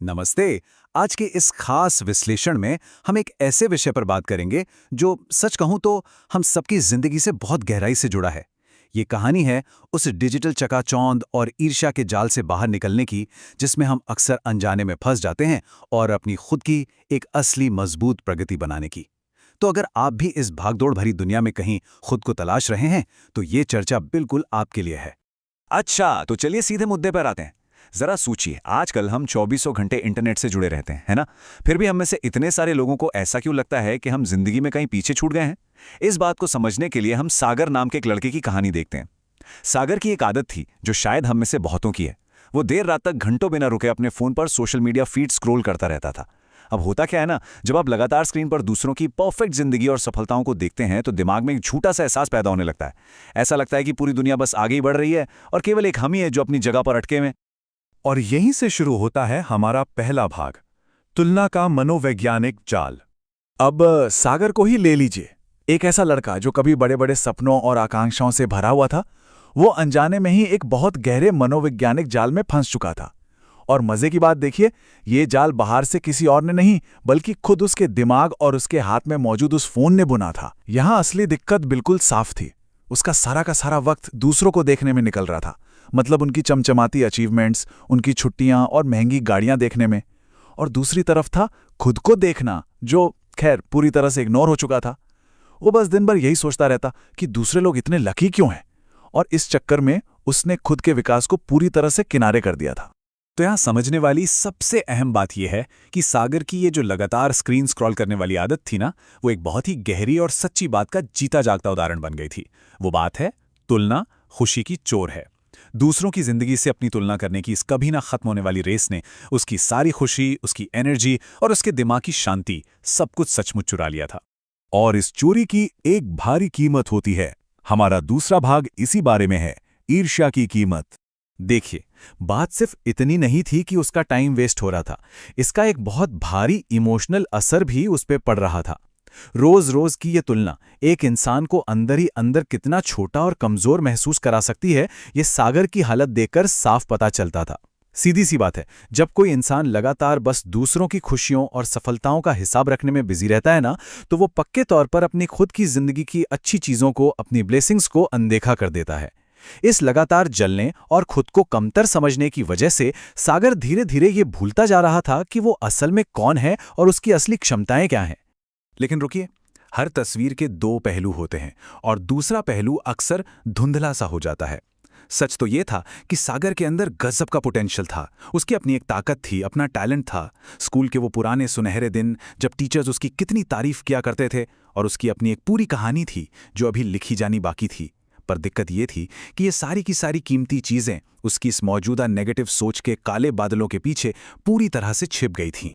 नमस्ते। आज के इस खास विश्लेषण में हम एक ऐसे विषय पर बात करेंगे जो सच कहूं तो हम सबकी जिंदगी से बहुत गहराई से जुड़ा है। ये कहानी है उस डिजिटल चकाचौंध और ईर्ष्या के जाल से बाहर निकलने की, जिसमें हम अक्सर अनजाने में फंस जाते हैं और अपनी खुद की एक असली मजबूत प्रगति बनाने की। तो अगर आप भी इस भागदौड़ भरी दुनिया में कहीं खुद को तलाश रहे हैं, तो ये चर्चा बिल्कुल आपके लिए है। अच्छा, तो चलिए सीधे मुद्दे पर आते हैं। जरा सोचिए, आजकल हम चौबीसों घंटे इंटरनेट से जुड़े रहते हैं, है ना? फिर भी हम में से इतने सारे लोगों को ऐसा क्यों लगता है कि हम जिंदगी में कहीं पीछे छूट गए हैं? इस बात को समझने के लिए हम सागर नाम के एक लड़के की कहानी देखते हैं। सागर की एक आदत थी जो शायद हम में से बहुतों की है। वो देर रात तक घंटों बिना रुके अपने फोन पर सोशल मीडिया फीड स्क्रॉल करता रहता था। अब होता क्या है ना, जब आप लगातार स्क्रीन पर दूसरों की परफेक्ट जिंदगी और सफलताओं को देखते हैं तो दिमाग में एक झूठा सा एहसास पैदा होने लगता है। ऐसा लगता है कि पूरी दुनिया बस आगे ही बढ़ रही है और केवल एक हम ही है जो अपनी जगह पर अटके हुए हैं। और यहीं से शुरू होता है हमारा पहला भाग, तुलना का मनोवैज्ञानिक जाल। अब सागर को ही ले लीजिए। एक ऐसा लड़का जो कभी बड़े बड़े सपनों और आकांक्षाओं से भरा हुआ था, वो अनजाने में ही एक बहुत गहरे मनोवैज्ञानिक जाल में फंस चुका था। और मजे की बात देखिए, ये जाल बाहर से किसी और ने नहीं, बल्कि खुद उसके दिमाग और उसके हाथ में मौजूद उस फोन ने बुना था। यहां असली दिक्कत बिल्कुल साफ थी। उसका सारा का सारा वक्त दूसरों को देखने में निकल रहा था। मतलब उनकी चमचमाती अचीवमेंट्स, उनकी छुट्टियां और महंगी गाड़ियां देखने में। और दूसरी तरफ था खुद को देखना, जो खैर पूरी तरह से इग्नोर हो चुका था। वो बस दिन भर यही सोचता रहता कि दूसरे लोग इतने लकी क्यों हैं, और इस चक्कर में उसने खुद के विकास को पूरी तरह से किनारे कर दिया था। तो यहाँ समझने वाली सबसे अहम बात यह है कि सागर की ये जो लगातार स्क्रीन स्क्रॉल करने वाली आदत थी ना, वो एक बहुत ही गहरी और सच्ची बात का जीता जागता उदाहरण बन गई थी। वो बात है, तुलना खुशी की चोर है। दूसरों की जिंदगी से अपनी तुलना करने की इस कभी ना खत्म होने वाली रेस ने उसकी सारी खुशी, उसकी एनर्जी और उसके दिमाग की शांति सब कुछ सचमुच चुरा लिया था। और इस चोरी की एक भारी कीमत होती है। हमारा दूसरा भाग इसी बारे में है, ईर्ष्या की कीमत। देखिए, बात सिर्फ इतनी नहीं थी कि उसका टाइम वेस्ट हो रहा था। इसका एक बहुत भारी इमोशनल असर भी उस पर पड़ रहा था। रोज रोज की ये तुलना एक इंसान को अंदर ही अंदर कितना छोटा और कमजोर महसूस करा सकती है, ये सागर की हालत देखकर साफ पता चलता था। सीधी सी बात है, जब कोई इंसान लगातार बस दूसरों की खुशियों और सफलताओं का हिसाब रखने में बिजी रहता है ना, तो वो पक्के तौर पर अपनी खुद की जिंदगी की अच्छी चीजों को, अपनी ब्लेसिंग्स को अनदेखा कर देता है। इस लगातार जलने और खुद को कमतर समझने की वजह से सागर धीरे धीरे ये भूलता जा रहा था कि वो असल में कौन है और उसकी असली क्षमताएं क्या हैं। लेकिन रुकिए, हर तस्वीर के दो पहलू होते हैं और दूसरा पहलू अक्सर धुंधला सा हो जाता है। सच तो ये था कि सागर के अंदर गजब का पोटेंशियल था। उसकी अपनी एक ताकत थी, अपना टैलेंट था। स्कूल के वो पुराने सुनहरे दिन जब टीचर्स उसकी कितनी तारीफ किया करते थे, और उसकी अपनी एक पूरी कहानी थी जो अभी लिखी जानी बाकी थी। पर दिक्कत ये थी कि ये सारी की सारी कीमती चीजें उसकी इस मौजूदा नेगेटिव सोच के काले बादलों के पीछे पूरी तरह से छिप गई थीं।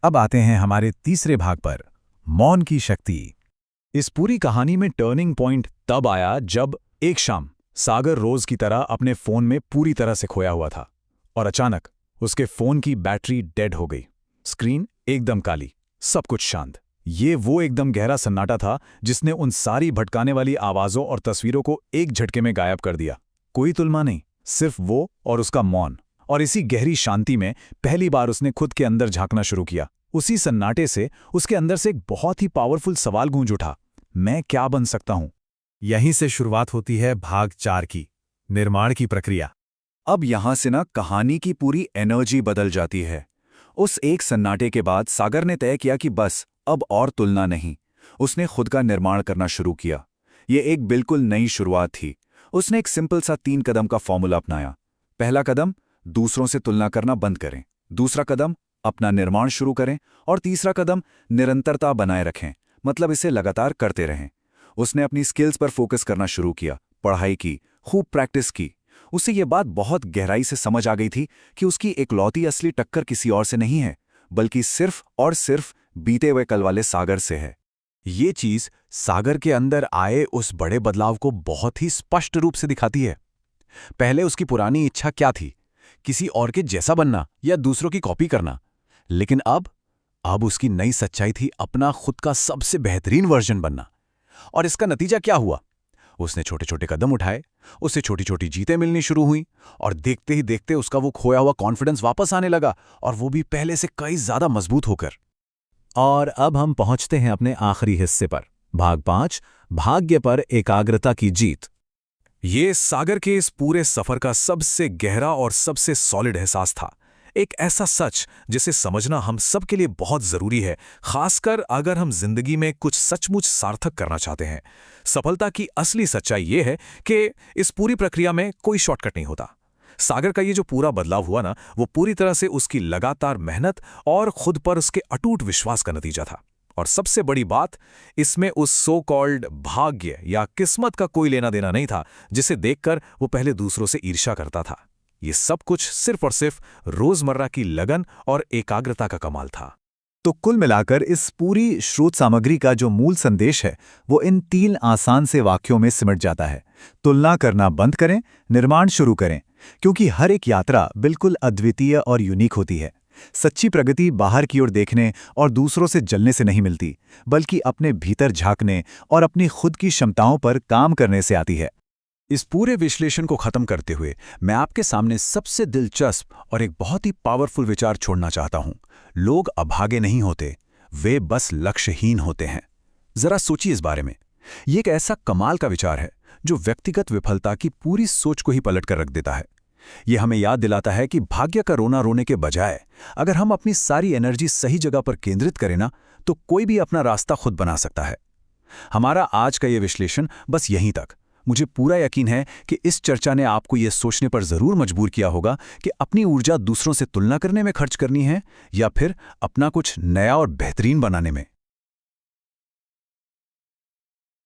अब आते हैं हमारे तीसरे भाग पर, मौन की शक्ति। इस पूरी कहानी में टर्निंग पॉइंट तब आया जब एक शाम सागर रोज की तरह अपने फोन में पूरी तरह से खोया हुआ था और अचानक उसके फोन की बैटरी डेड हो गई। स्क्रीन एकदम काली, सब कुछ शांत। ये वो एकदम गहरा सन्नाटा था जिसने उन सारी भटकाने वाली आवाजों और तस्वीरों को एक झटके में गायब कर दिया। कोई तुलना नहीं, सिर्फ वो और उसका मौन। और इसी गहरी शांति में पहली बार उसने खुद के अंदर झांकना शुरू किया। उसी सन्नाटे से उसके अंदर से एक बहुत ही पावरफुल सवाल गूंज उठा, मैं क्या बन सकता हूं? यहीं से शुरुआत होती है भाग 4 की, निर्माण की प्रक्रिया। अब यहां से ना कहानी की पूरी एनर्जी बदल जाती है। उस एक सन्नाटे के बाद सागर ने तय किया कि बस अब और तुलना नहीं। उसने खुद का निर्माण करना शुरू किया। ये एक बिल्कुल नई शुरुआत थी। उसने एक सिंपल सा 3 कदम का फॉर्मूला अपनाया। पहला कदम, दूसरों से तुलना करना बंद करें। दूसरा कदम, अपना निर्माण शुरू करें। और तीसरा कदम, निरंतरता बनाए रखें, मतलब इसे लगातार करते रहें। उसने अपनी स्किल्स पर फोकस करना शुरू किया, पढ़ाई की, खूब प्रैक्टिस की। उसे ये बात बहुत गहराई से समझ आ गई थी कि उसकी इकलौती असली टक्कर किसी और से नहीं है, बल्कि सिर्फ और सिर्फ बीते हुए कल वाले सागर से है। ये चीज सागर के अंदर आए उस बड़े बदलाव को बहुत ही स्पष्ट रूप से दिखाती है। पहले उसकी पुरानी इच्छा क्या थी? किसी और के जैसा बनना या दूसरों की कॉपी करना। लेकिन अब उसकी नई सच्चाई थी अपना खुद का सबसे बेहतरीन वर्जन बनना। और इसका नतीजा क्या हुआ? उसने छोटे छोटे कदम उठाए, उससे छोटी छोटी जीतें मिलनी शुरू हुई, और देखते ही देखते उसका वो खोया हुआ कॉन्फिडेंस वापस आने लगा, और वो भी पहले से कई ज्यादा मजबूत होकर। और अब हम पहुंचते हैं अपने आखिरी हिस्से पर, भाग 5, भाग्य पर एकाग्रता की जीत। ये सागर के इस पूरे सफर का सबसे गहरा और सबसे सॉलिड एहसास था। एक ऐसा सच जिसे समझना हम सब के लिए बहुत जरूरी है, खासकर अगर हम जिंदगी में कुछ सचमुच सार्थक करना चाहते हैं। सफलता की असली सच्चाई ये है कि इस पूरी प्रक्रिया में कोई शॉर्टकट नहीं होता। सागर का ये जो पूरा बदलाव हुआ ना, वो पूरी तरह से उसकी लगातार मेहनत और खुद पर उसके अटूट विश्वास का नतीजा था। और सबसे बड़ी बात, इसमें उस सो कॉल्ड भाग्य या किस्मत का कोई लेना देना नहीं था, जिसे देखकर वो पहले दूसरों से ईर्ष्या करता था। ये सब कुछ सिर्फ और सिर्फ रोजमर्रा की लगन और एकाग्रता का कमाल था। तो कुल मिलाकर इस पूरी स्रोत सामग्री का जो मूल संदेश है वो इन 3 आसान से वाक्यों में सिमट जाता है। तुलना करना बंद करें, निर्माण शुरू करें, क्योंकि हर एक यात्रा बिल्कुल अद्वितीय और यूनिक होती है। सच्ची प्रगति बाहर की ओर देखने और दूसरों से जलने से नहीं मिलती, बल्कि अपने भीतर झांकने और अपनी खुद की क्षमताओं पर काम करने से आती है। इस पूरे विश्लेषण को खत्म करते हुए मैं आपके सामने सबसे दिलचस्प और एक बहुत ही पावरफुल विचार छोड़ना चाहता हूं। लोग अभागे नहीं होते, वे बस लक्ष्यहीन होते हैं। जरा सोचिए इस बारे में। ये एक ऐसा कमाल का विचार है जो व्यक्तिगत विफलता की पूरी सोच को ही पलट कर रख देता है। ये हमें याद दिलाता है कि भाग्य का रोना रोने के बजाय अगर हम अपनी सारी एनर्जी सही जगह पर केंद्रित करें ना, तो कोई भी अपना रास्ता खुद बना सकता है। हमारा आज का ये विश्लेषण बस यहीं तक। मुझे पूरा यकीन है कि इस चर्चा ने आपको ये सोचने पर जरूर मजबूर किया होगा कि अपनी ऊर्जा दूसरों से तुलना करने में खर्च करनी है या फिर अपना कुछ नया और बेहतरीन बनाने में।